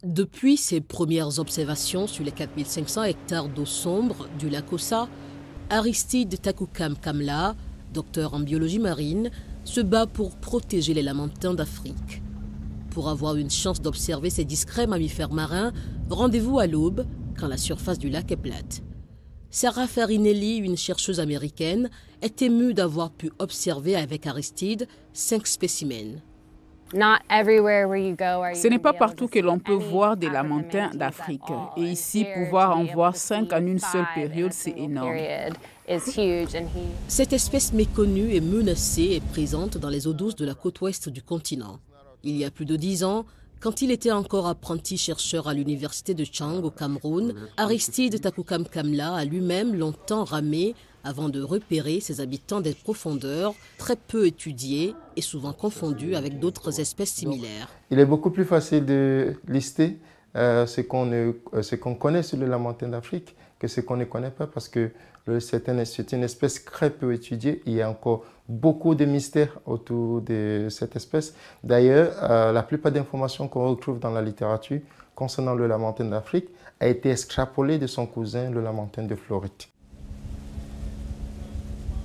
Depuis ses premières observations sur les 4500 hectares d'eau sombre du lac Ossa, Aristide Takukam Kamla, docteur en biologie marine, se bat pour protéger les lamantins d'Afrique. Pour avoir une chance d'observer ces discrets mammifères marins, rendez-vous à l'aube quand la surface du lac est plate. Sarah Farinelli, une chercheuse américaine, est émue d'avoir pu observer avec Aristide 5 spécimens. Ce n'est pas partout que l'on peut voir des lamantins d'Afrique. Et ici, pouvoir en voir 5 en une seule période, c'est énorme. Cette espèce méconnue et menacée est présente dans les eaux douces de la côte ouest du continent. Il y a plus de 10 ans, quand il était encore apprenti chercheur à l'université de Chang au Cameroun, Aristide Takukam Kamla a lui-même longtemps ramé avant de repérer ces habitants des profondeurs très peu étudiés et souvent confondus avec d'autres espèces similaires. Il est beaucoup plus facile de lister ce qu'on connaît sur le lamantin d'Afrique que ce qu'on ne connaît pas parce que c'est une espèce très peu étudiée. Il y a encore beaucoup de mystères autour de cette espèce. D'ailleurs, la plupart des informations qu'on retrouve dans la littérature concernant le lamantin d'Afrique a été extrapolée de son cousin, le lamantin de Floride.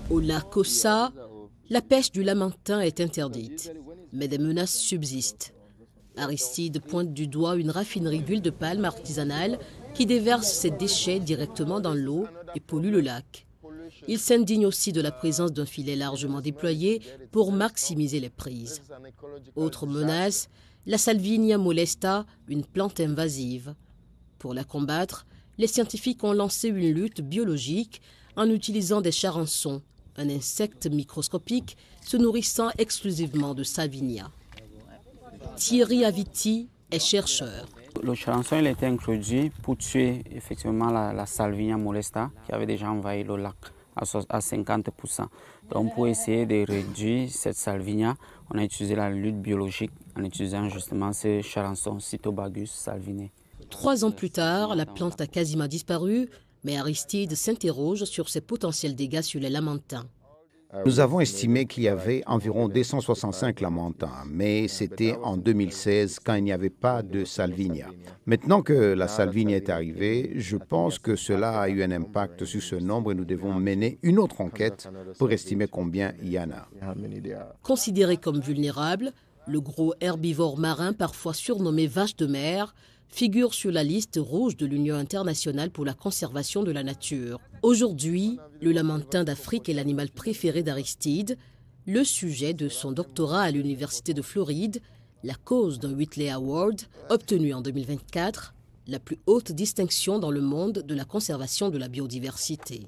Au lac Ossa, la pêche du lamantin est interdite, mais des menaces subsistent. Aristide pointe du doigt une raffinerie d'huile de palme artisanale qui déverse ses déchets directement dans l'eau et pollue le lac. Il s'indigne aussi de la présence d'un filet largement déployé pour maximiser les prises. Autre menace, la Salvinia molesta, une plante invasive. Pour la combattre, les scientifiques ont lancé une lutte biologique en utilisant des charançons, un insecte microscopique se nourrissant exclusivement de Salvinia. Thierry Aviti est chercheur. Le charançon il a été introduit pour tuer effectivement la Salvinia molesta qui avait déjà envahi le lac à 50%. Donc pour essayer de réduire cette Salvinia, on a utilisé la lutte biologique en utilisant justement ce charançon Cytobagus salvinae. 3 ans plus tard, la plante a quasiment disparu, mais Aristide s'interroge sur ses potentiels dégâts sur les lamantins. Nous avons estimé qu'il y avait environ 265 lamantins, mais c'était en 2016 quand il n'y avait pas de Salvinia. Maintenant que la Salvinia est arrivée, je pense que cela a eu un impact sur ce nombre et nous devons mener une autre enquête pour estimer combien il y en a. Considéré comme vulnérable, le gros herbivore marin, parfois surnommé vache de mer, figure sur la liste rouge de l'Union internationale pour la conservation de la nature. Aujourd'hui, le lamantin d'Afrique est l'animal préféré d'Aristide, le sujet de son doctorat à l'Université de Floride, la cause d'un Whitley Award obtenu en 2024, la plus haute distinction dans le monde de la conservation de la biodiversité.